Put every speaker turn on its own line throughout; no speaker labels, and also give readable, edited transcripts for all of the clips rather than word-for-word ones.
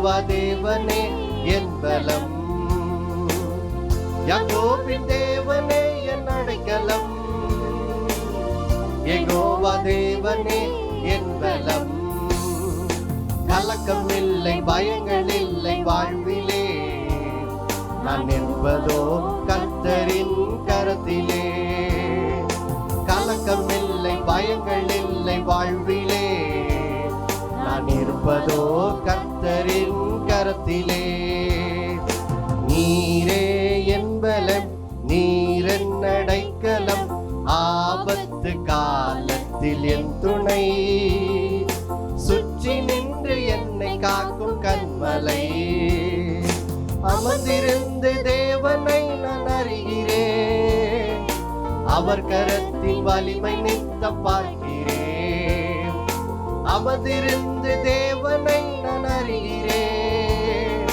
யெகோவா தேவனே என் பலம், யாக்கோபின் தேவனே என் அடைக்கலம். யெகோவா தேவனே என் பலம், கலக்கம் இல்லை, பயங்கள் இல்லை வாழ்விலே. நான் என்பதோ கர்த்தரின் கரத்திலே. கலக்கம் இல்லை, பயங்கள் இல்லை வாழ்விலே. நான் இருப்பதோ கர்த்தரின் கரத்திலே. நீரே என் பலம், நீரென் அடைக்கலம், ஆபத்து காலத்தில் என் துணை. சுற்றி நின்று என்னை காக்கும் கண்மலை. அமர்ந்திருந்து தேவனை நான் அறிகிறேன், அவர் கரத்தின் வலிமை நித்தம் பார்க்கிறேன். அமர்ந்திருந்து தேவனை நான் அறிகிறேன்,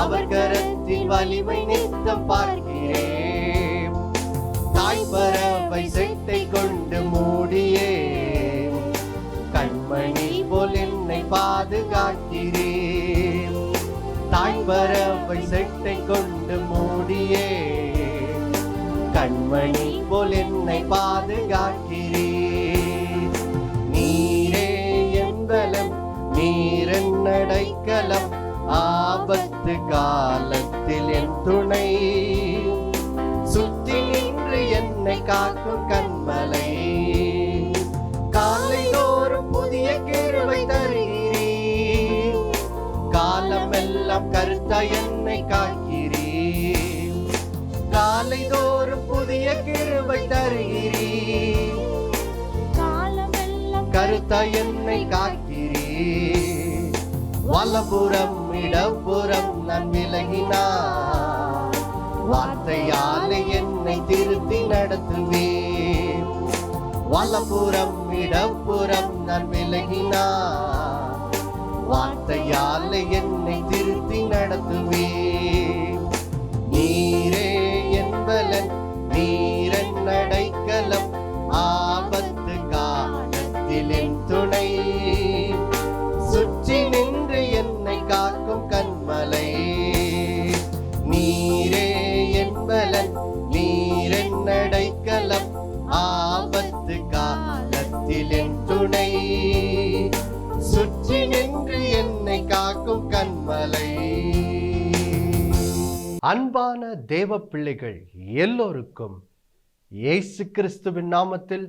அவர் கரத்தின் வலிமை நித்தம் பார்க்கிறேன். தாய் பறவை செட்டை கொண்டு மூடியே, கண்மணி போல் என்னை பாதுகாக்கிறேன். தாய் பறவை செட்டை கொண்டு மூடியே, கண்மணி போல் என்னை பாதுகாக்கிறேன். நீரே என் பலம், நீரென் அடைக்கலம், ஆபத்து காலத்தில் என் துணை. சுற்றி நின்று என்னை காக்கும் கண்மலை. காலை தோறும் புதிய கிருபை தருகிறீர், காலமெல்லாம் கருத்தா என்னை காக்கிறீர். காலை தோறும் புதிய கிருபை தருகிறீர், காலமெல்லாம் கருத்தா என்னை காக்கிறீர். வலப்புறம் இடப்புறம் நான் விலகினார், வார்த்தையாலே என்னை திருத்தி நடத்துவேன். வலப்புறம் இடப்புறம் நான் விலகினார், வார்த்தையாலே என்னை திருத்தி நடத்துவேன். நீரே என் பலன், நீரென் அடைக்கலம், ஆபத்து காலத்தில் என் துணை. சுற்றி நின்று என்னை காக்கும் கண்மலை. நீரே என் பலன், நீரென் அடைக்கலம், ஆபத்து காலத்தில் என் துணை. சுற்றி நின்று என்னை காக்கும் கண்மலை. அன்பான தேவ பிள்ளைகள் எல்லோருக்கும் இயேசு கிறிஸ்துவின் நாமத்தில்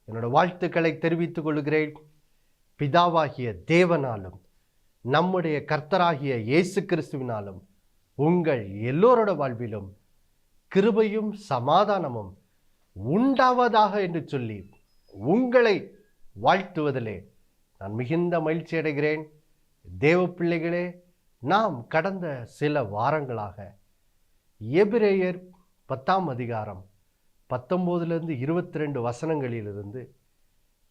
என்னோட வாழ்த்துக்களை தெரிவித்துக் கொள்கிறேன். பிதாவாகிய தேவனாலும் நம்முடைய கர்த்தராகிய இயேசு கிறிஸ்துவினாலும் உங்கள் எல்லோரோட வாழ்விலும் கிருபையும் சமாதானமும் உண்டாவதாக என்று சொல்லி உங்களை வாழ்த்துவதிலே நான் மிகுந்த மகிழ்ச்சி அடைகிறேன். தேவ பிள்ளைகளே, நாம் கடந்த சில வாரங்களாக எபிரேயர் 10ஆம் அதிகாரம் 19 22 வசனங்களிலிருந்து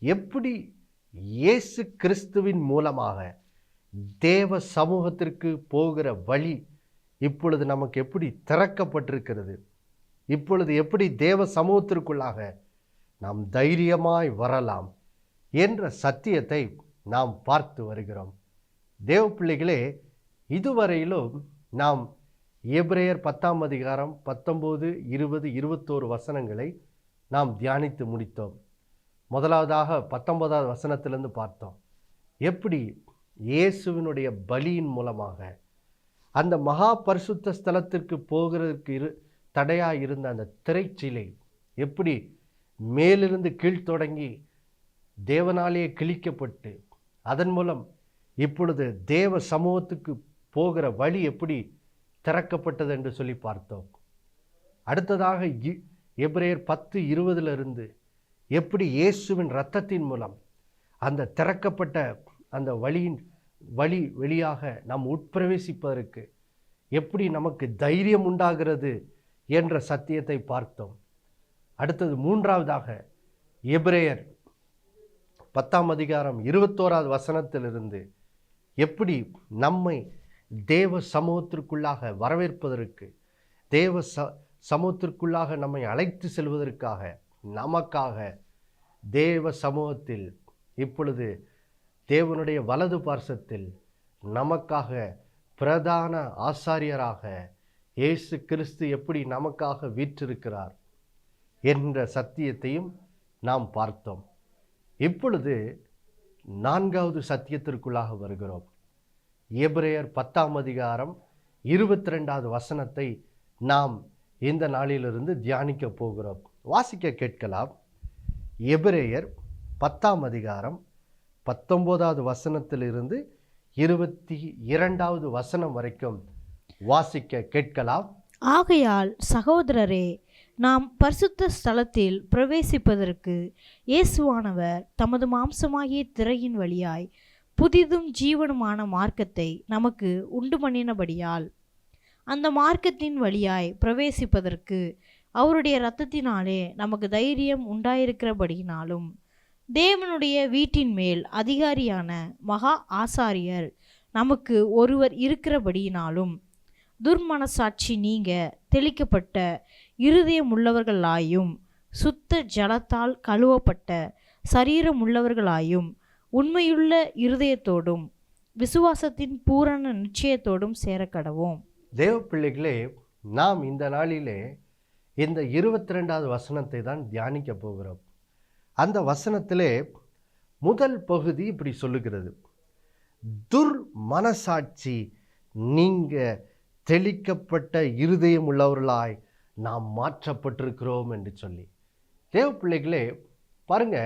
எப்படி இயேசு கிறிஸ்துவின் மூலமாக தேவ சமூகத்திற்கு போகிற வழி இப்பொழுது நமக்கு எப்படி திறக்கப்பட்டிருக்கிறது, இப்பொழுது எப்படி தேவ சமூகத்திற்குள்ளாக நாம் தைரியமாய் வரலாம் என்ற சத்தியத்தை நாம் பார்த்து வருகிறோம். தேவ பிள்ளைகளே, இதுவரையிலும் நாம் எபிரேயர் 10ஆம் அதிகாரம் 19 20 21 வசனங்களை நாம் தியானித்து முடித்தோம். முதலாவதாக 19வது வசனத்திலிருந்து பார்த்தோம். எப்படி இயேசுவினுடைய பலியின் மூலமாக அந்த மகா பரிசுத்த ஸ்தலத்திற்கு போகிறதுக்கு தடையாக இருந்த அந்த திரைச்சீலை எப்படி மேலிருந்து கீழ் தொடங்கி தேவனாலேயே கிழிக்கப்பட்டு அதன் மூலம் இப்பொழுது தேவ சமூகத்துக்கு போகிற வழி எப்படி திறக்கப்பட்டது என்று சொல்லி பார்த்தோம். அடுத்ததாக எபிரேயர் 10:20 எப்படி இயேசுவின் இரத்தத்தின் மூலம் அந்த திறக்கப்பட்ட அந்த வழி வழியாக நாம் உட்பிரவேசிப்பதற்கு எப்படி நமக்கு தைரியம் உண்டாகிறது என்ற சத்தியத்தை பார்த்தோம். அடுத்தது மூன்றாவதாக எபிரேயர் 10ஆம் அதிகாரம் 21வது வசனத்திலிருந்து எப்படி நம்மை தேவ சமூகத்திற்குள்ளாக வரவேற்பதற்கு, தேவ சமூகத்திற்குள்ளாக நம்மை அழைத்து செல்வதற்காக நமக்காக தேவ சமூகத்தில் இப்பொழுது தேவனுடைய வலது பார்சத்தில் நமக்காக பிரதான ஆசாரியராக இயேசு கிறிஸ்து எப்படி நமக்காக வீற்றிருக்கிறார் என்ற சத்தியத்தையும் நாம் பார்த்தோம். இப்பொழுது 4வது சத்தியத்திற்குள்ளாக வருகிறோம். எபிரேயர் 10ஆம் அதிகாரம் 22வது வசனத்தை நாம் இந்த நாளிலிருந்து தியானிக்க போகிறோம். வாசிக்க கேட்கலாம். எபிரேயர் 10ஆம் அதிகாரம் 19வது வசனத்திலிருந்து 22வது வசனம் வரைக்கும் வாசிக்க கேட்கலாம்.
ஆகையால் சகோதரரே, நாம் பரிசுத்த ஸ்தலத்தில் பிரவேசிப்பதற்கு இயேசுவானவர் தமது மாம்சமாகிய திரையின் வழியாய் புதிதும் ஜீவனுமான மார்க்கத்தை நமக்கு உண்டு பண்ணினபடியால் அந்த மார்க்கத்தின் வழியாய் பிரவேசிப்பதற்கு அவருடைய இரத்தத்தினாலே நமக்கு தைரியம் உண்டாயிருக்கிறபடியினாலும் தேவனுடைய வீட்டின் மேல் அதிகாரியான மகா ஆசாரியர் நமக்கு ஒருவர் இருக்கிறபடியினாலும் துர்மனசாட்சி நீங்க தெளிக்கப்பட்ட இருதயமுள்ளவர்களாயும் சுத்த ஜலத்தால் கழுவப்பட்ட சரீரமுள்ளவர்களாயும் உண்மையுள்ள இருதயத்தோடும் விசுவாசத்தின் பூரண நிச்சயத்தோடும் சேரக்கடவோம்.
தேவ பிள்ளைகளே, நாம் இந்த நாளிலே இந்த 22வது வசனத்தை தான் தியானிக்க போகிறோம். அந்த வசனத்திலே முதல் பகுதி இப்படி சொல்லுகிறது: துர்மனசாட்சி நீங்க தெளிக்கப்பட்ட இருதயம் உள்ளவர்களாய் நாம் மாற்றப்பட்டிருக்கிறோம் என்று சொல்லி. தேவ பிள்ளைகளே, பாருங்க,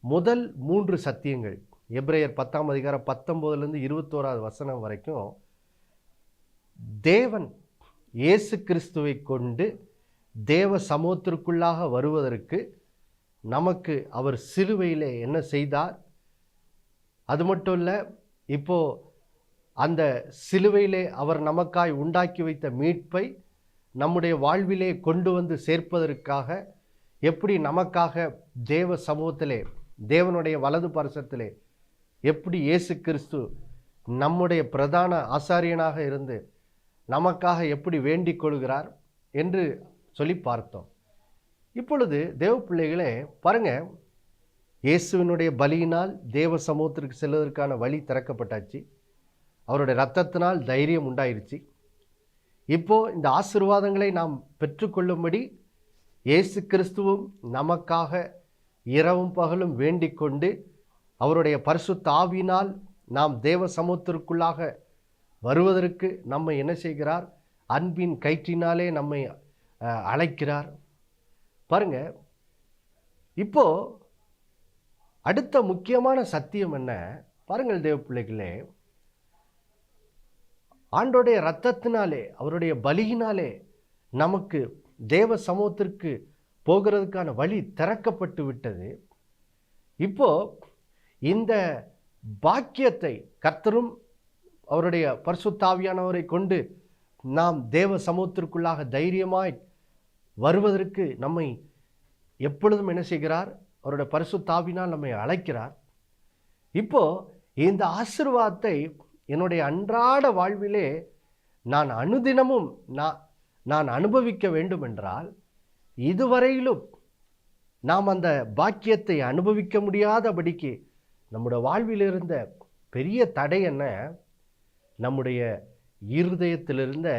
முதல் 3 சத்தியங்கள் எபிரேயர் 10ஆம் அதிகாரம் 19லிருந்து 21வது வசனம் வரைக்கும் தேவன் இயேசு கிறிஸ்துவை கொண்டு தேவ சமூகத்திற்குள்ளாக வருவதற்கு நமக்கு அவர் சிலுவையிலே என்ன செய்தார், அது மட்டும் இல்லை, இப்போ அந்த சிலுவையிலே அவர் நமக்காய் உண்டாக்கி வைத்த மீட்பை நம்முடைய வாழ்விலே கொண்டு வந்து சேர்ப்பதற்காக எப்படி நமக்காக தேவ சமூகத்திலே தேவனுடைய வலது பரிசத்திலே எப்படி இயேசு கிறிஸ்து நம்முடைய பிரதான ஆசாரியனாக இருந்து நமக்காக எப்படி வேண்டிக் கொள்கிறார் என்று சொல்லி பார்த்தோம். இப்பொழுது தேவ பிள்ளைகளே, பாருங்க, இயேசுவினுடைய பலியினால் தேவ சமூகத்திற்கு செல்வதற்கான வழி திறக்கப்பட்டாச்சு. அவருடைய இரத்தத்தினால் தைரியம் உண்டாயிருச்சு. இப்போ இந்த ஆசீர்வாதங்களை நாம் பெற்றுக்கொள்ளும்படி இயேசு கிறிஸ்துவும் நமக்காக இரவும் பகலும் வேண்டிக் கொண்டு அவருடைய பரிசுத்த ஆவியினால் நாம் தேவ சமூகத்திற்குள்ளாக வருவதற்கு நம்மை என்ன செய்கிறார்? அன்பின் கயிற்றினாலே நம்மை அழைக்கிறார். பாருங்க, இப்போ அடுத்த முக்கியமான சத்தியம் என்ன பாருங்கள் தேவ பிள்ளைகளே, ஆண்டோடைய இரத்தத்தினாலே அவருடைய பலியினாலே நமக்கு தேவ சமூகத்திற்கு போகிறதுக்கான வழி திறக்கப்பட்டு விட்டது. இப்போ இந்த பாக்கியத்தை கர்த்தரும் அவருடைய பரிசுத்த ஆவியானவரை கொண்டு நாம் தேவ சமூகத்திற்குள்ளாக தைரியமாய் வருவதற்கு நம்மை எப்பொழுதும் என்ன செய்கிறார்? அவருடைய பரிசுத்த ஆவியினால் நம்மை அழைக்கிறார். இப்போ இந்த ஆசீர்வாதத்தை என்னுடைய அன்றாட வாழ்விலே நான் அனுதினமும் நான் அனுபவிக்க வேண்டும் என்றால், இதுவரையிலும் நாம் அந்த பாக்கியத்தை அனுபவிக்க முடியாதபடிக்கு நம்முடைய வாழ்வில் இருந்த பெரிய தடை என்ன? நம்முடைய இருதயத்திலிருந்த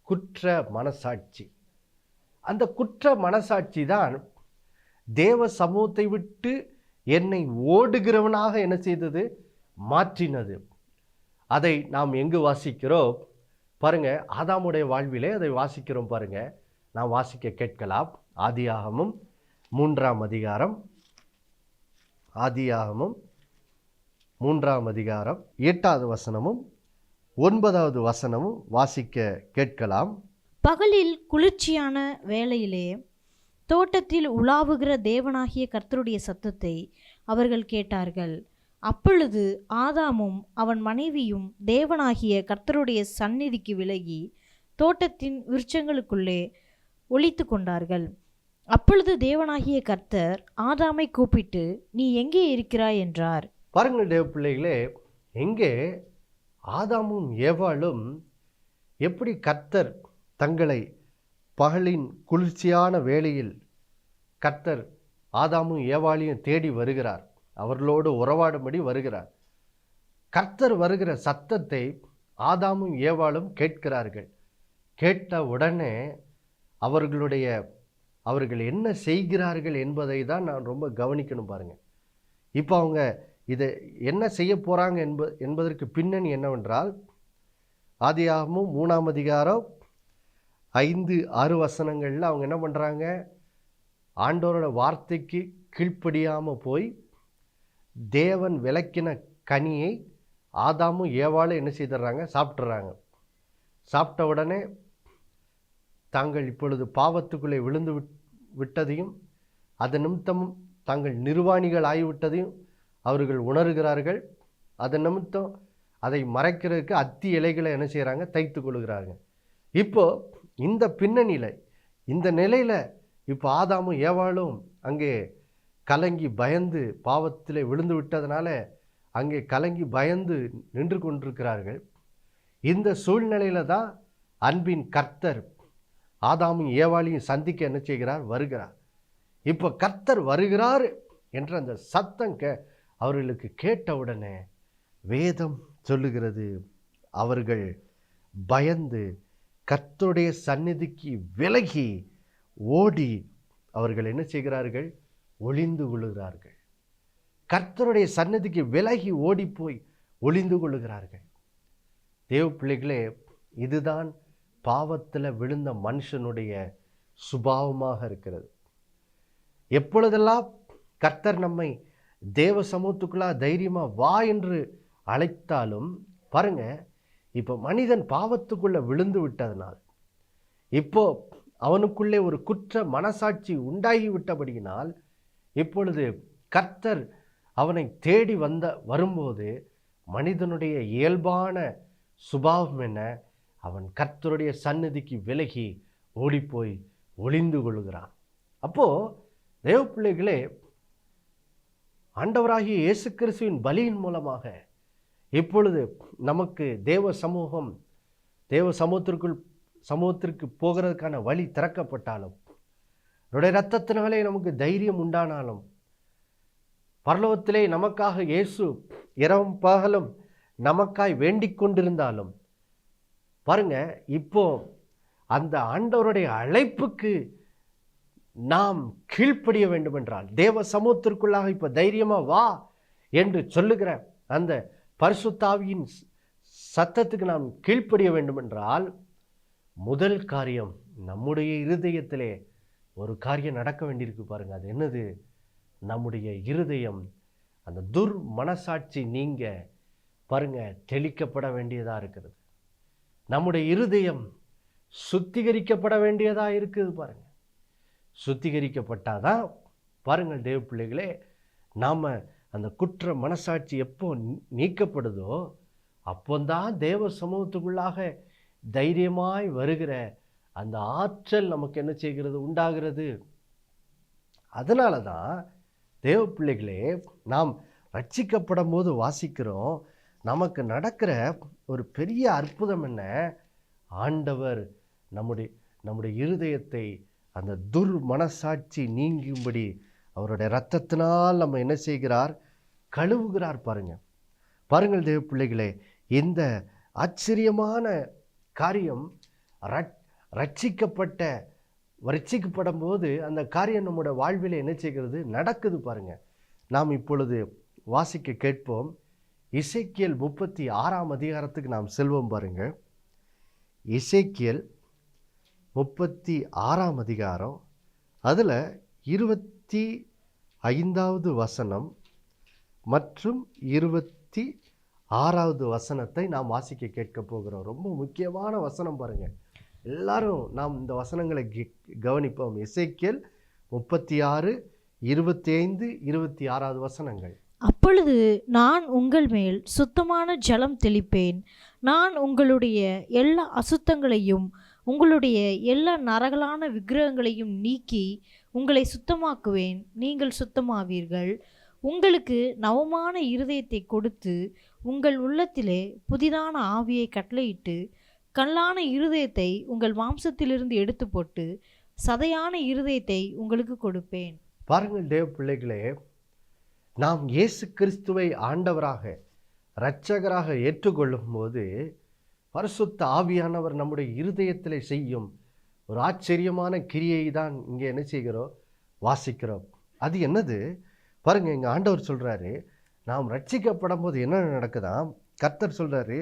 குற்ற மனசாட்சி. அந்த குற்ற மனசாட்சி தான் தேவ சமூகத்தை விட்டு என்னை ஓடுகிறவனாக என்ன செய்தது? மாற்றினது. அதை நாம் எங்கு வாசிக்கிறோம் பாருங்க, ஆதாமுடைய வாழ்விலே அதை வாசிக்கிறோம். பாருங்க, நாம் வாசிக்க கேட்கலாம். ஆதியாகமம் 3ஆம் அதிகாரம், ஆதியாகமம் 3ஆம் அதிகாரம் 8வது வசனமும் 9வது வசனமும் வாசிக்க கேட்கலாம்.
பகலில் குளிர்ச்சியான வேளையிலே தோட்டத்தில் உலாவுகிற தேவனாகிய கர்த்தருடைய சத்தத்தை அவர்கள் கேட்டார்கள். அப்பொழுது ஆதாமும் அவன் மனைவியும் தேவனாகிய கர்த்தருடைய சந்நிதிக்கு விலகி தோட்டத்தின் விருட்சங்களுக்குள்ளே ஒளித்து கொண்டார்கள். அப்பொழுது தேவனாகிய கர்த்தர் ஆதாமை கூப்பிட்டு, நீ எங்கே இருக்கிறாய் என்றார்.
பாருங்கள் தேவ பிள்ளைகளே, எங்கே ஆதாமும் ஏவாளும் எப்படி கர்த்தர் தங்களை பகலின் குளிர்ச்சியான வேளையில் கர்த்தர் ஆதாமும் ஏவாளையும் தேடி வருகிறார், அவர்களோடு உறவாடும்படி வருகிறார். கர்த்தர் வருகிற சத்தத்தை ஆதாமும் ஏவாளும் கேட்கிறார்கள். கேட்ட உடனே அவர்கள் என்ன செய்கிறார்கள் என்பதை தான் நான் ரொம்ப கவனிக்கணும் பாருங்க. இப்போ அவங்க இதை என்ன செய்ய போகிறாங்க என்பதற்கு பின்னணி என்னவென்றால், ஆதியாகமம் 3ஆம் அதிகாரம் 5-6 வசனங்களில் அவங்க என்ன பண்ணுறாங்க, ஆண்டவரோட வார்த்தைக்கு கீழ்ப்படியாமல் போய் தேவன் விலக்கின கனியை ஆதாமும் ஏவாளும் என்ன செய்துடுறாங்க, சாப்பிட்றாங்க. சாப்பிட்ட உடனே தாங்கள் இப்பொழுது பாவத்துக்குள்ளே விழுந்து விட்டதையும் அதன் நிமித்தம் தாங்கள் நிர்வாணிகள் ஆகிவிட்டதையும் அவர்கள் உணர்கிறார்கள். அதன் நிமித்தம் அதை மறைக்கிறதுக்கு அத்தி இலைகளை என்ன செய்கிறாங்க, தைத்து கொள்கிறார்கள். இப்போ இந்த பின்னணியில், இந்த நிலையில் இப்போ ஆதாமும் ஏவாளும் அங்கே கலங்கி பயந்து பாவத்தில் விழுந்து விட்டதுனால அங்கே கலங்கி பயந்து நின்று கொண்டிருக்கிறார்கள். இந்த சூழ்நிலையில் தான் அன்பின் கர்த்தர் ஆதாமும் ஏவாளையும் சந்திக்க என்ன செய்கிறார், வருகிறார். இப்போ கர்த்தர் வருகிறார் என்ற அந்த சத்தம் அவர்களுக்கு கேட்டவுடனே வேதம் சொல்லுகிறது, அவர்கள் பயந்து கர்த்தருடைய சந்நிதிக்கு விலகி ஓடி அவர்கள் என்ன செய்கிறார்கள், ஒளிந்து கொள்கிறார்கள். கர்த்தருடைய சந்நிதிக்கு விலகி ஓடி போய் ஒளிந்து கொள்கிறார்கள். தேவ பிள்ளைகளே, இதுதான் பாவத்தில் விழுந்த மனுஷனுடைய சுபாவமாக இருக்கிறது. எப்பொழுதெல்லாம் கர்த்தர் நம்மை தேவ சமூகத்துக்குள்ளா தைரியமாக வா என்று அழைத்தாலும் பாருங்க, இப்போ மனிதன் பாவத்துக்குள்ளே விழுந்து விட்டதனால், இப்போ அவனுக்குள்ளே ஒரு குற்ற மனசாட்சி உண்டாகி விட்டபடியினால், இப்பொழுது கர்த்தர் அவனை தேடி வரும்போது மனிதனுடைய இயல்பான சுபாவம் என்ன, அவன் கர்த்தருடைய சந்நிதிக்கு விலகி ஓடிப்போய் ஒளிந்து கொள்கிறான். அப்போது தேவ பிள்ளைகளே, ஆண்டவராகிய இயேசு கிறிஸ்துவின் பலியின் மூலமாக இப்பொழுது நமக்கு தேவ சமூகத்திற்கு போகிறதுக்கான வழி திறக்கப்பட்டாலும், அவருடைய இரத்தத்தினாலே நமக்கு தைரியம் உண்டானாலும், பரலோகத்திலே நமக்காக இயேசு இரவும் பகலும் நமக்காய் வேண்டிக் கொண்டிருந்தாலும், பாருங்க, இப்போ அந்த ஆண்டவருடைய அழைப்புக்கு நாம் கீழ்ப்படிய வேண்டும் என்றால், தேவ சமூகத்திற்குள்ளாக இப்போ தைரியமாக வா என்று சொல்லுகிற அந்த பரிசுத்தாவியின் சத்தத்துக்கு நாம் கீழ்ப்படிய வேண்டும் என்றால், முதல் காரியம் நம்முடைய இருதயத்திலே ஒரு காரியம் நடக்க வேண்டியிருக்கு பாருங்க. அது என்னது? நம்முடைய இருதயம் அந்த மனசாட்சி நீங்க பாருங்க தெளிக்கப்பட வேண்டியதாக இருக்கிறது. நம்முடைய இருதயம் சுத்திகரிக்கப்பட வேண்டியதாக இருக்குது பாருங்க. சுத்திகரிக்கப்பட்டாதான் பாருங்கள் தேவ பிள்ளைகளே, நாம் அந்த குற்ற மனசாட்சி எப்போ நீக்கப்படுதோ அப்போந்தான் தேவ சமூகத்துக்குள்ளாக தைரியமாய் வருகிற அந்த ஆற்றல் நமக்கு என்ன செய்கிறது, உண்டாகிறது. அதனால தான் தேவ பிள்ளைகளே, நாம் ரட்சிக்கப்படும் போது வாசிக்கிறோம், நமக்கு நடக்கிற ஒரு பெரிய அற்புதம் என்ன, ஆண்டவர் நம்முடைய இருதயத்தை அந்த மனசாட்சி நீங்கும்படி அவருடைய இரத்தத்தினால் நம்ம என்ன செய்கிறார், கழுவுகிறார். பாருங்கள் தேவ பிள்ளைகளே, இந்த ஆச்சரியமான காரியம் ரட்சிக்கப்படும் போது அந்த காரியம் நம்முடைய வாழ்வில் என்ன செய்கிறது, நடக்குது பாருங்க. நாம் இப்பொழுது வாசிக்க கேட்போம். எசேக்கியேல் 36ஆம் அதிகாரத்துக்கு நாம் செல்வோம் பாருங்க. எசேக்கியேல் 36ஆம் அதிகாரம், அதில் 25வது வசனம் மற்றும் 26வது வசனத்தை நாம் வாசிக்க கேட்க போகிறோம். ரொம்ப முக்கியமான வசனம் பாருங்க. எல்லாரும் நாம் இந்த வசனங்களை கவனிப்போம். எசேக்கியேல் 36, 25, 26வது வசனங்கள்.
அப்பொழுது நான் உங்கள் மேல் சுத்தமான ஜலம் தெளிப்பேன். நான் உங்களுடைய எல்லா அசுத்தங்களையும் உங்களுடைய எல்லா நரகலான விக்கிரகங்களையும் நீக்கி உங்களை சுத்தமாக்குவேன். நீங்கள் சுத்தமாவீர்கள். உங்களுக்கு நவமான இருதயத்தை கொடுத்து உங்கள் உள்ளத்திலே புதிதான ஆவியை கட்டளையிட்டு கல்லான இருதயத்தை உங்கள் மாம்சத்திலிருந்து எடுத்து போட்டு சதையான இருதயத்தை உங்களுக்கு கொடுப்பேன்.
பாருங்கள் தேவ பிள்ளைகளே, நாம் இயேசு கிறிஸ்துவை ஆண்டவராக இரட்சகராக ஏற்றுக்கொள்ளும் போது பரிசுத்த ஆவியானவர் நம்முடைய இருதயத்தில் செய்யும் ஒரு ஆச்சரியமான கிரியை தான் இங்கே என்ன செய்கிறோம், வாசிக்கிறோம். அது என்னது பாருங்க, இங்கே ஆண்டவர் சொல்கிறாரு, நாம் ரட்சிக்கப்படும் போது என்ன நடக்குதாம்? கர்த்தர் சொல்கிறாரு,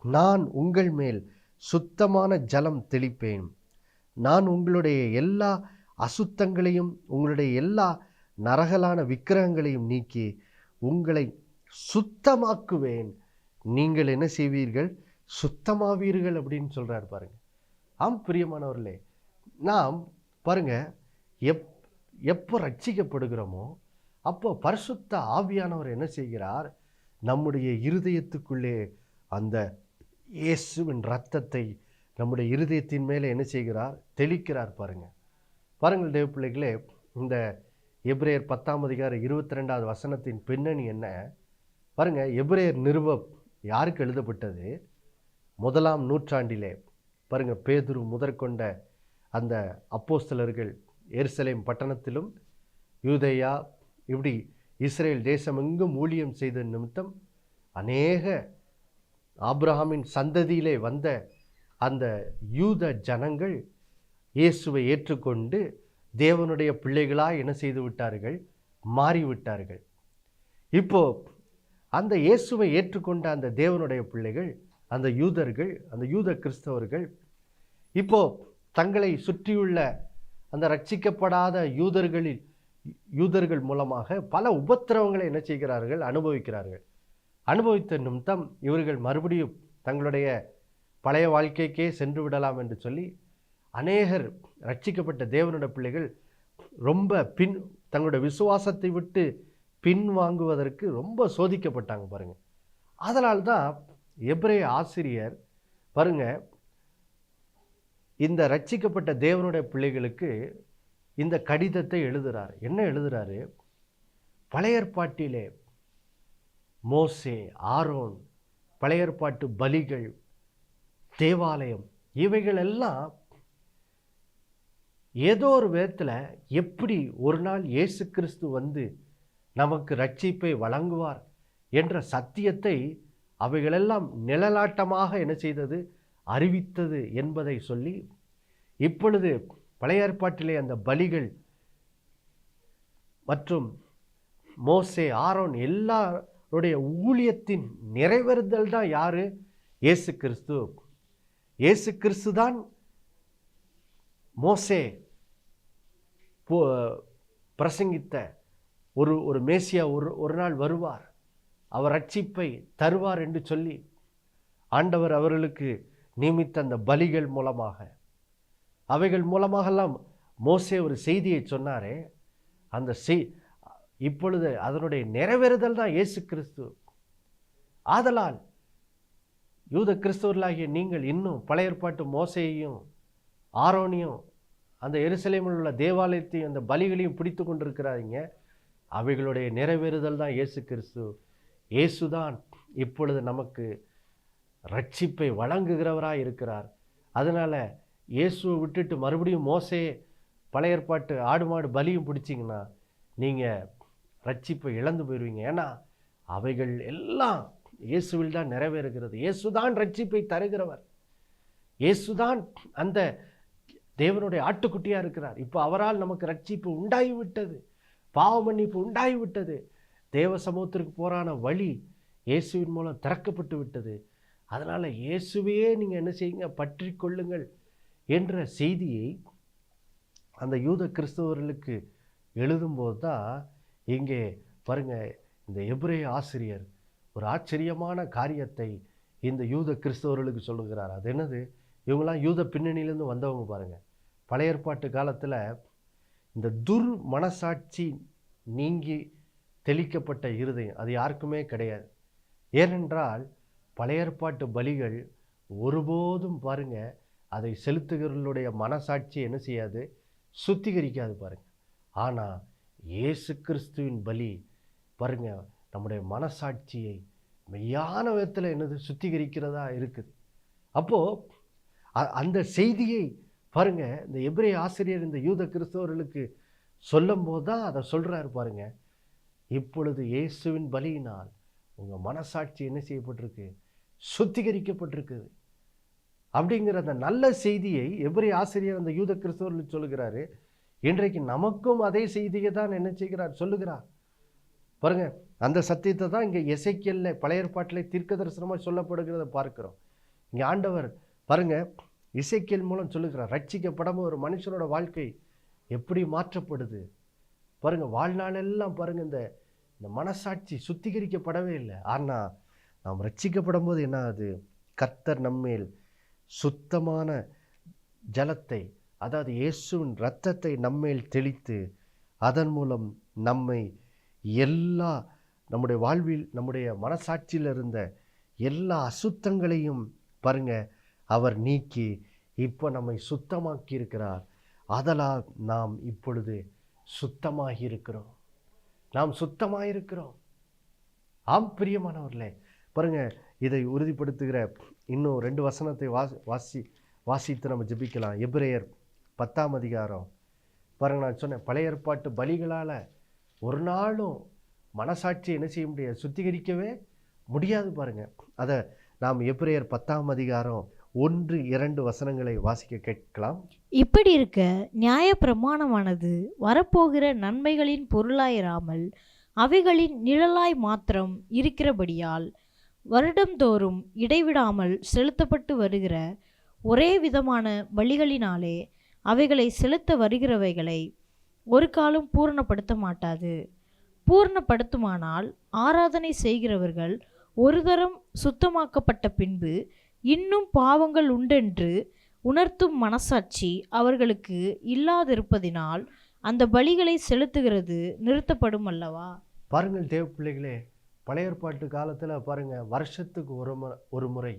நான் உங்கள் மேல் சுத்தமான ஜலம் தெளிப்பேன், நான் உங்களுடைய எல்லா அசுத்தங்களையும் உங்களுடைய எல்லா நரகலான விக்கிரகங்களையும் நீக்கி உங்களை சுத்தமாக்குவேன், நீங்கள் என்ன செய்வீர்கள், சுத்தமாவீர்கள் அப்படின்னு சொல்கிறார் பாருங்க. ஆம் பிரியமானவர்களே, நாம் பாருங்க எப்போ ரட்சிக்கப்படுகிறோமோ அப்போ பரிசுத்த ஆவியானவர் என்ன செய்கிறார், நம்முடைய இருதயத்துக்குள்ளே அந்த இயேசுவின் இரத்தத்தை நம்முடைய இருதயத்தின் மேலே என்ன செய்கிறார், தெளிக்கிறார் பாருங்க. பாருங்கள் தேவ பிள்ளைகளே, இந்த எபிரேயர் 10:22 வசனத்தின் பின்னணி என்ன பாருங்க. எபிரேயர் நிருபம் யாருக்கு எழுதப்பட்டது? 1ஆம் நூற்றாண்டிலே பாருங்க, பேதுரு முதற்கொண்ட அந்த அப்போஸ்தலர்கள் எருசலேம் பட்டணத்திலும் யூதேயா இப்படி இஸ்ரேல் தேசம் எங்கும் ஊழியம் செய்த நிமித்தம் அநேக ஆபிரகாமின் சந்ததியிலே வந்த அந்த யூத ஜனங்கள் இயேசுவை ஏற்றுக்கொண்டு தேவனுடைய பிள்ளைகளாக என்ன செய்து விட்டார்கள், மாறிவிட்டார்கள். இப்போ அந்த இயேசுவை ஏற்றுக்கொண்ட அந்த தேவனுடைய பிள்ளைகள், அந்த யூதர்கள், அந்த யூத கிறிஸ்தவர்கள் இப்போ தங்களை சுற்றியுள்ள அந்த ரட்சிக்கப்படாத யூதர்கள் மூலமாக பல உபத்திரவங்களை என்ன செய்கிறார்கள், அனுபவிக்கிறார்கள். அனுபவித்த நிமித்தம் இவர்கள் மறுபடியும் தங்களுடைய பழைய வாழ்க்கைக்கே சென்று விடலாம் என்று சொல்லி அநேகர் ரட்சிக்கப்பட்ட தேவனுடைய பிள்ளைகள் ரொம்ப தங்களுடைய விசுவாசத்தை விட்டு பின்வாங்குவதற்கு ரொம்ப சோதிக்கப்பட்டாங்க பாருங்க. அதனால்தான் எபிரேய ஆசிரியர் பாருங்க, இந்த ரட்சிக்கப்பட்ட தேவனுடைய பிள்ளைகளுக்கு இந்த கடிதத்தை எழுதுகிறார். என்ன எழுதுகிறாரு? பழைய ஏற்பாட்டிலே மோசே, ஆரோன், பழைய ஏற்பாட்டு பலிகள், தேவாலயம், இவைகள் எல்லாம் ஏதோ ஒரு விதத்தில் எப்படி ஒரு நாள் இயேசு கிறிஸ்து வந்து நமக்கு ரட்சிப்பை வழங்குவார் என்ற சத்தியத்தை அவைகளெல்லாம் நிழலாட்டமாக என்ன செய்தது, அறிவித்தது என்பதை சொல்லி, இப்பொழுது பழைய ஏற்பாட்டிலே அந்த பலிகள் மற்றும் மோசே, ஆரோன் எல்லாருடைய ஊழியத்தின் நிறைவேறுதல் தான் யாரு? இயேசு கிறிஸ்து. இயேசு கிறிஸ்து தான் மோசே பிரசங்கித்த ஒரு மேசியா ஒரு நாள் வருவார், அவர் ரட்சிப்பை தருவார் என்று சொல்லி ஆண்டவர் அவர்களுக்கு நியமித்த அந்த பலிகள் மூலமாக, அவைகள் மூலமாகலாம் மோசே ஒரு செய்தியை சொன்னாரே, அந்த இப்பொழுது அதனுடைய நிறைவேறுதல் தான் இயேசு கிறிஸ்து. ஆதலால் யூத கிறிஸ்தவர்களாகிய நீங்கள் இன்னும் பழைய ஏற்பாட்டு மோசேயையும் ஆரோனையும் அந்த எருசலேமில் உள்ள தேவாலயத்தையும் அந்த பலிகளையும் பிடித்து கொண்டிருக்கிறாங்க. அவைகளுடைய நிறைவேறுதல் தான் இயேசு கிறிஸ்து. இயேசுதான் இப்பொழுது நமக்கு ரட்சிப்பை வழங்குகிறவராக இருக்கிறார். அதனால் இயேசுவை விட்டுட்டு மறுபடியும் மோசே, பழைய ஏற்பாட்டு ஆடு மாடு பலியும் பிடிச்சிங்கன்னா நீங்கள் ரட்சிப்பை இழந்து போயிடுவீங்க. ஏன்னா அவைகள் எல்லாம் இயேசுவில் தான் நிறைவேறுகிறது. இயேசுதான் ரட்சிப்பை தருகிறவர். இயேசுதான் அந்த தேவனுடைய ஆட்டுக்குட்டியாக இருக்கிறார். இப்போ அவரால் நமக்கு ரட்சிப்பு உண்டாகிவிட்டது, பாவ மன்னிப்பு உண்டாகிவிட்டது, தேவ சமூகத்திற்கு போரான வழி இயேசுவின் மூலம் திறக்கப்பட்டு விட்டது. அதனால் இயேசுவையே நீங்கள் என்ன செய்யுங்க, பற்றி கொள்ளுங்கள் என்ற செய்தியை அந்த யூத கிறிஸ்தவர்களுக்கு எழுதும்போது தான் இங்கே பாருங்கள், இந்த எபிரேய ஆசிரியர் ஒரு ஆச்சரியமான காரியத்தை இந்த யூத கிறிஸ்தவர்களுக்கு சொல்லுகிறார். அது என்னது? இவங்களாம் யூத பின்னணியிலேருந்து வந்தவங்க பாருங்கள். பழைய ஏற்பாட்டு காலத்தில் இந்த மனசாட்சி நீங்கி தெளிக்கப்பட்ட இருதயம் அது யாருக்குமே கிடையாது. ஏனென்றால் பழைய ஏற்பாட்டு பலிகள் ஒருபோதும் பாருங்க அதை செலுத்துகிறவர்களுடைய மனசாட்சி என்ன செய்யாது, சுத்திகரிக்காது பாருங்க. ஆனால் இயேசு கிறிஸ்துவின் பலி பாருங்க நம்முடைய மனசாட்சியை மெய்யான விதத்தில் என்னது சுத்திகரிக்கிறதா இருக்குது. அப்போது அந்த செய்தியை பாருங்க இந்த எபிரேய ஆசிரியர் இந்த யூத கிறிஸ்தவர்களுக்கு சொல்லும் போது தான் அதை சொல்கிறாரு பாருங்க. இப்பொழுது இயேசுவின் பலியினால் உங்கள் மனசாட்சி என்ன செய்யப்பட்டிருக்கு, சுத்திகரிக்கப்பட்டிருக்குது. அப்படிங்கிற அந்த நல்ல செய்தியை எபிரேய ஆசிரியர் அந்த யூத கிறிஸ்தவர்களுக்கு சொல்லுகிறாரு. இன்றைக்கு நமக்கும் அதே செய்தியை தான் என்ன செய்கிறார், சொல்லுகிறார். பாருங்க, அந்த சத்தியத்தை தான் இங்கே எசேக்கியேல்ல பழைய ஏற்பாட்டில் தீர்க்க தரிசனமாக சொல்லப்படுகிறத பார்க்கிறோம். இங்கே ஆண்டவர் பாருங்க எசேக்கியேல் மூலம் சொல்லுகிறார், ரட்சிக்கப்படாம ஒரு மனுஷனோட வாழ்க்கை எப்படி மாற்றப்படுது பாருங்க. வாழ்நாளெல்லாம் பாருங்க இந்த மனசாட்சி சுத்திகரிக்கப்படவே இல்லை. ஆனால் நாம் ரட்சிக்கப்படும் போது என்ன ஆகுது, கர்த்தர் நம்மேல் சுத்தமான ஜலத்தை, அதாவது இயேசுவின் இரத்தத்தை நம்மேல் தெளித்து அதன் மூலம் நம்மை எல்லா நம்முடைய வாழ்வில் நம்முடைய மனசாட்சியில் இருந்த எல்லா அசுத்தங்களையும் பாருங்க அவர் நீக்கி இப்போ நம்மை சுத்தமாக்கி இருக்கிறார். அதனால் நாம் இப்பொழுது சுத்தமாகி இருக்கிறோம். நாம் சுத்தமாக இருக்கிறோம். ஆம் பிரியமானவர்களே, பாருங்க இதை உறுதிப்படுத்துகிற இன்னும் 2 வசனத்தை வாசித்து நம்ம ஜெபிக்கலாம். எபிரேயர் 10ஆம் அதிகாரம் பாருங்க, நான் சொன்னேன் பழைய ஏற்பாட்டு பலிகளால் ஒரு நாளும் மனசாட்சியை என்ன செய்ய முடியாது, சுத்திகரிக்கவே முடியாது. பாருங்க, அதை நாம் எபிரேயர் 10ஆம் அதிகாரம் 1-2 வசனங்களை வாசிக்க கேட்கலாம்.
இப்படி இருக்க நியாயப்பிரமாணமானது வரப்போகிற நன்மைகளின் பொருளாயிராமல் அவைகளின் நிழலாய் மாத்திரம் இருக்கிறபடியால் வருடந்தோறும் இடைவிடாமல் செலுத்தப்பட்டு வருகிற ஒரே விதமான பலிகளினாலே அவைகளை செலுத்த வருகிறவைகளை ஒரு காலம் பூரணப்படுத்த மாட்டாது. பூரணப்படுத்துமானால் ஆராதனை செய்கிறவர்கள் ஒரு தரம் சுத்தமாக்கப்பட்ட பின்பு இன்னும் பாவங்கள் உண்டென்று உணர்த்தும் மனசாட்சி அவர்களுக்கு இல்லாதிருப்பதினால் அந்த பலிகளை செலுத்துகிறது நிறுத்தப்படும் அல்லவா?
பாருங்கள் தேவ பிள்ளைகளே, பழைய ஏற்பாட்டு காலத்தில் பாருங்க வருஷத்துக்கு ஒரு முறை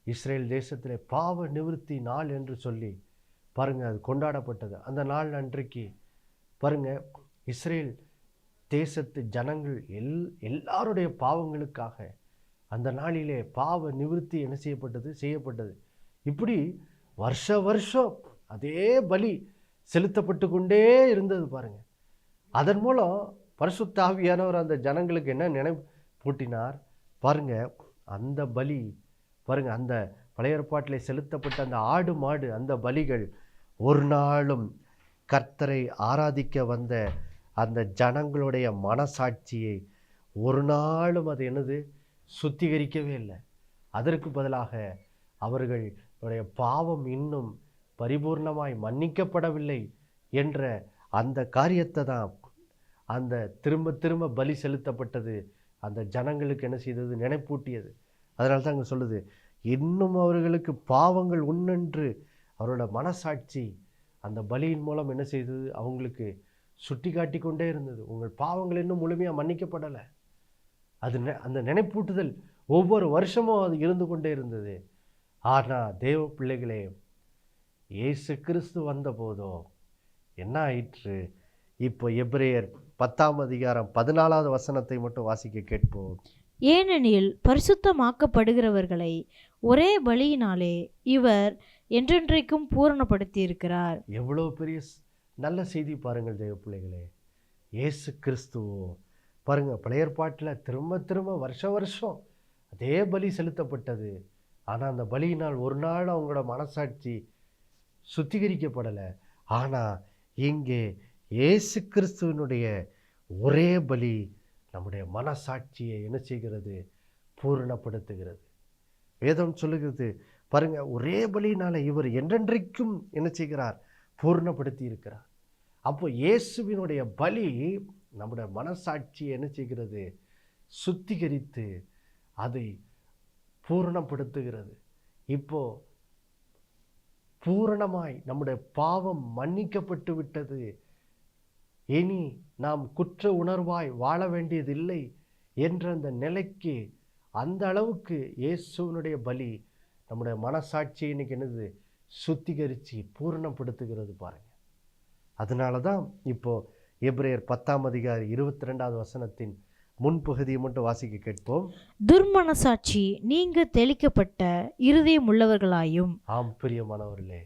இஸ்ரேல் தேசத்திலே பாவ நிவர்த்தி நாள் என்று சொல்லி பாருங்க அது கொண்டாடப்பட்டது. அந்த நாள் அன்றைக்கு பாருங்க இஸ்ரேல் தேசத்து ஜனங்கள் எல்லாருடைய பாவங்களுக்காக அந்த நாளிலே பாவ நிவர்த்தி என்ன செய்யப்பட்டது. இப்படி வருஷம் அதே பலி செலுத்தப்பட்டு கொண்டே இருந்தது. பாருங்க, அதன் மூலம் பரிசுத்த ஆவியானவர் அந்த ஜனங்களுக்கு என்ன நினைப்பூட்டினார் பாருங்க. அந்த பலி பாருங்க, அந்த பழைய ஏற்பாட்டிலே செலுத்தப்பட்ட அந்த ஆடு மாடு அந்த பலிகள் ஒரு நாளும் கர்த்தரை ஆராதிக்க வந்த அந்த ஜனங்களுடைய மனசாட்சியை ஒரு நாளும் அது என்னது சுத்திகரிக்கவே இல்லை. அதற்கு பதிலாக அவர்களுடைய பாவம் இன்னும் பரிபூர்ணமாய் மன்னிக்கப்படவில்லை என்ற அந்த காரியத்தை தான் அந்த திரும்ப பலி செலுத்தப்பட்டது அந்த ஜனங்களுக்கு என்ன செய்தது, நினைப்பூட்டியது. அதனால தான் அங்கே சொல்லுது, இன்னும் அவர்களுக்கு பாவங்கள் உண்ணென்று அவரோட மனசாட்சி அந்த பலியின் மூலம் என்ன செய்தது, அவங்களுக்கு சுட்டி காட்டி கொண்டே இருந்தது. உங்கள் பாவங்கள் இன்னும் முழுமையாக மன்னிக்கப்படலை. அது அந்த நினைப்பூட்டுதல் ஒவ்வொரு வருஷமும் அது இருந்து கொண்டே இருந்தது. ஆனால் தேவ பிள்ளைகளே, இயேசு கிறிஸ்து வந்த போதோ என்ன ஆயிற்று? இப்போ எபிரேயர் 10ஆம் அதிகாரம் 14வது வசனத்தை மட்டும் வாசிக்க கேட்போம்.
ஏனெனில் பரிசுத்தமாக்கப்படுகிறவர்களை ஒரே பலியினாலே இவர் என்றென்றைக்கும் பூரணப்படுத்தி இருக்கிறார்.
எவ்வளோ பெரிய நல்ல செய்தி பாருங்கள் தேவ பிள்ளைகளே. இயேசு கிறிஸ்துவோ பாருங்க பழைய ஏற்பாட்டில் திரும்ப வருஷம் அதே பலி செலுத்தப்பட்டது. ஆனால் அந்த பலியினால் ஒரு நாள் அவங்களோட மனசாட்சி சுத்திகரிக்கப்படலை. ஆனால் இங்கே இயேசு கிறிஸ்துவனுடைய ஒரே பலி நம்முடைய மனசாட்சியை என்ன செய்கிறது, பூரணப்படுத்துகிறது. வேதம் சொல்லுகிறது பாருங்க, ஒரே பலியினால இவர் என்றென்றைக்கும் என்ன செய்கிறார், பூர்ணப்படுத்தி இருக்கிறார். அப்போ இயேசுவினுடைய பலி நம்முடைய மனசாட்சியை என்ன செய்கிறது, சுத்திகரித்து அதை பூரணப்படுத்துகிறது. இப்போ பூரணமாய் நம்முடைய பாவம் மன்னிக்கப்பட்டு விட்டது. இனி நாம் குற்ற உணர்வாய் வாழ வேண்டியதில்லை என்ற அந்த நிலைக்கு, அந்த அளவுக்கு இயேசுவினுடைய பலி நம்முடைய மனசாட்சியை இன்னைக்கு என்னது சுத்திகரித்து பூரணப்படுத்துகிறது பாருங்க. அதனால தான் இப்போ எபிரேயர் 10ஆம் அதிகாரம் 22வது வசனத்தின் முன்பகுதியை மட்டும் வாசிக்க கேட்போம்.
துர்மனசாட்சி நீங்க தெளிக்கப்பட்ட இருதயம் உள்ளவர்களாயும்.
ஆம் பிரியமானவர்களே,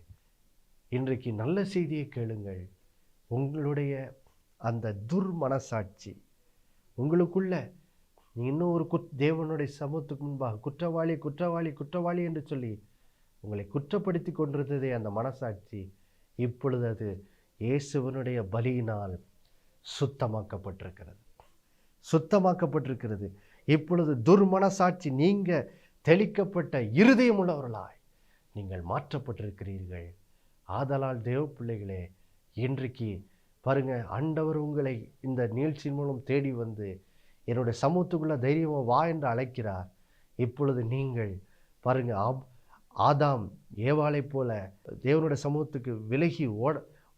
இன்றைக்கு நல்ல செய்தியை கேளுங்கள். உங்களுடைய அந்த துர்மனசாட்சி உங்களுக்குள்ள இன்னும் ஒரு தேவனுடைய சமூகத்துக்கு முன்பாக குற்றவாளி குற்றவாளி குற்றவாளி என்று சொல்லி உங்களை குற்றப்படுத்தி கொண்டிருந்ததே அந்த மனசாட்சி, இப்பொழுது அது இயேசுவினுடைய பலியினால் சுத்தமாக்கப்பட்டிருக்கிறது. சுத்தமாக்கப்பட்டிருக்கிறது. இப்பொழுது துர்மனசாட்சி நீங்க தெளிக்கப்பட்ட இருதயம் உள்ளவர்களாய் நீங்கள் மாற்றப்பட்டிருக்கிறீர்கள். ஆதலால் தேவ பிள்ளைகளே, இன்றைக்கு பாருங்க, ஆண்டவர் உங்களை இந்த நிகழ்ச்சியின் மூலம் தேடி வந்து என்னுடைய சமூகத்துக்குள்ள தைரியமாக வா என்று அழைக்கிறார். இப்பொழுது நீங்கள் பாருங்க, ஆதாம் ஏவாளை போல தேவனுடைய சமூகத்துக்கு விலகி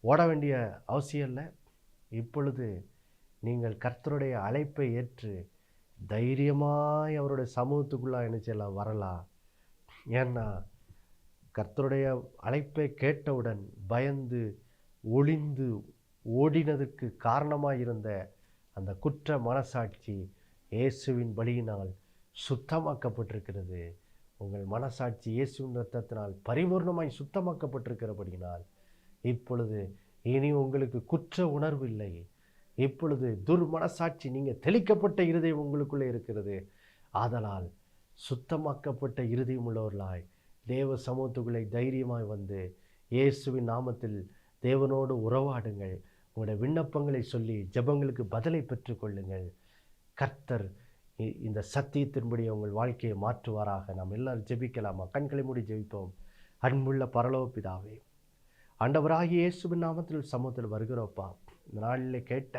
ஓட வேண்டிய அவசியம் இல்லை. இப்பொழுது நீங்கள் கர்த்தருடைய அழைப்பை ஏற்று தைரியமாய் அவருடைய சமூகத்துக்குள்ளே என்ன செய்யலாம், வரலாம். ஏன்னா கர்த்தருடைய அழைப்பை கேட்டவுடன் பயந்து ஒளிந்து ஓடினதுக்கு காரணமாக இருந்த அந்த குற்ற மனசாட்சி இயேசுவின் பலியினால் சுத்தமாக்கப்பட்டிருக்கிறது. உங்கள் மனசாட்சி இயேசுவின் இரத்தத்தினால் பரிபூர்ணமாய் சுத்தமாக்கப்பட்டிருக்கிறபடியினால் இப்பொழுது இனி உங்களுக்கு குற்ற உணர்வு இல்லை. இப்பொழுது துர்மனசாட்சி, நீங்கள் தெளிக்கப்பட்ட இருதயம் உங்களுக்குள்ளே இருக்கிறது. ஆதலால் சுத்தமாக்கப்பட்ட இருதயம் உள்ளவர்களாய் தேவ சமூகத்துக்குள்ளே தைரியமாய் வந்து இயேசுவின் நாமத்தில் தேவனோடு உறவாடுங்கள். உங்களுடைய விண்ணப்பங்களை சொல்லி ஜெபங்களுக்கு பதிலை பெற்றுக்கொள்ளுங்கள். கர்த்தர் இந்த சத்தியத்தின்படி உங்கள் வாழ்க்கையை மாற்றுவாராக. நாம் எல்லாரும் ஜெபிக்கலாமா? கண்களை மூடி ஜெபிப்போம். அன்புள்ள பரலோக பிதாவே, ஆண்டவராகிய இயேசுவின் நாமத்தில் சமூகத்தில் வருகிறோப்பா. இந்த நாளில் கேட்ட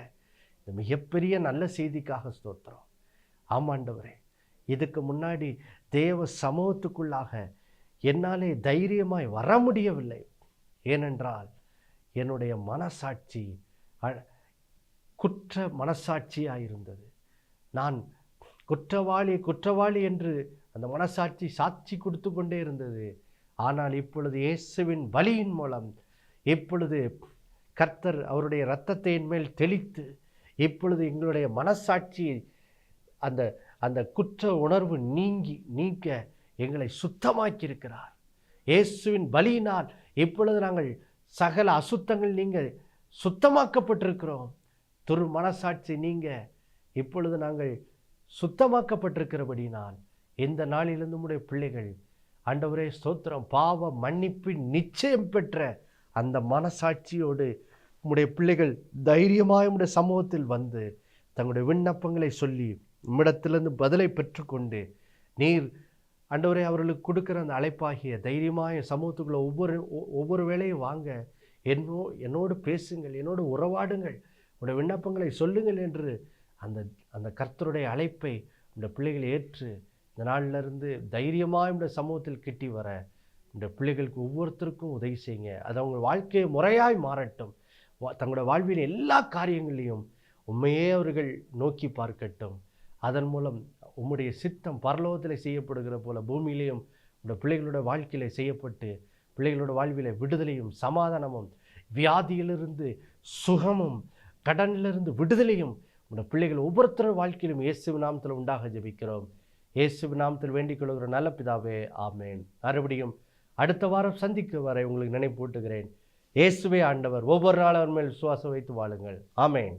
இந்த மிகப்பெரிய நல்ல செய்திக்காக ஸ்தோத்திரம். ஆமாண்டவரே, இதுக்கு முன்னாடி தேவ சமூகத்துக்குள்ளாக என்னாலே தைரியமாய் வர முடியவில்லை. ஏனென்றால் என்னுடைய மனசாட்சி குற்ற மனசாட்சியாயிருந்தது. நான் குற்றவாளி என்று அந்த மனசாட்சி சாட்சி கொடுத்து கொண்டே இருந்தது. ஆனால் இப்பொழுது இயேசுவின் பலியின் மூலம் இப்பொழுது கர்த்தர் அவருடைய இரத்தத்தை என் மேல் தெளித்து இப்பொழுது எங்களுடைய மனசாட்சி அந்த அந்த குற்ற உணர்வு நீங்க எங்களை சுத்தமாக்கி இருக்கிறார். இயேசுவின் பலியினால் இப்பொழுது நாங்கள் சகல அசுத்தங்கள் நீங்க சுத்தமாக்கப்பட்டிருக்கிறோம். துரு மனசாட்சி நீங்க இப்பொழுது நாங்கள் சுத்தமாக்கப்பட்டிருக்கிறபடினால் இந்த நாளிலிருந்து உம்முடைய பிள்ளைகள் ஆண்டவரே ஸ்தோத்திரம், பாவ மன்னிப்பின் நிச்சயம் பெற்ற அந்த மனசாட்சியோடு உம்முடைய பிள்ளைகள் தைரியமாய் உம்முடைய சமூகத்தில் வந்து தங்களுடைய விண்ணப்பங்களை சொல்லி உம்மிடத்திலிருந்து பதிலை பெற்றுக்கொண்டு நீர் ஆண்டவரே அவர்களுக்கு கொடுக்குற அந்த அழைப்பாகிய தைரியமாய சமூகத்துக்குள்ள ஒவ்வொரு வேளையும் வாங்க, என்னோடு பேசுங்கள், என்னோடு உறவாடுங்கள், உடைய விண்ணப்பங்களை சொல்லுங்கள் என்று அந்த கர்த்தருடைய அழைப்பை இந்த பிள்ளைகளை ஏற்று இந்த நாளிலிருந்து தைரியமாக இந்த சமூகத்தில் கிட்டி வர இந்த பிள்ளைகளுக்கு ஒவ்வொருத்தருக்கும் உதவி செய்யுங்க. அது அவங்க வாழ்க்கையை முறையாய் மாறட்டும். தங்களோட வாழ்வின் எல்லா காரியங்களையும் உண்மையே அவர்கள் நோக்கி பார்க்கட்டும். அதன் மூலம் உம்முடைய சித்தம் பரலோகத்தில் செய்யப்படுகிற போல பூமியிலையும் உடைய பிள்ளைகளோட வாழ்க்கையில் செய்யப்பட்டு பிள்ளைகளோட வாழ்வில விடுதலையும் சமாதானமும் வியாதியிலிருந்து சுகமும் கடனிலிருந்து விடுதலையும் உடைய பிள்ளைகள் ஒவ்வொருத்தரும் வாழ்க்கையிலும் இயேசுவின் நாமத்தில் உண்டாக ஜெபிக்கிறோம். இயேசுவின் நாமத்தில் வேண்டிக் கொள்கிற நல்ல பிதாவே, ஆமேன். மறுபடியும் அடுத்த வாரம் சந்திக்க வரை உங்களுக்கு நினைப்பூட்டுகிறேன். இயேசுவே ஆண்டவர். ஒவ்வொரு நாளும் அவர் மேல் விசுவாசம் வைத்து வாழுங்கள். ஆமேன்.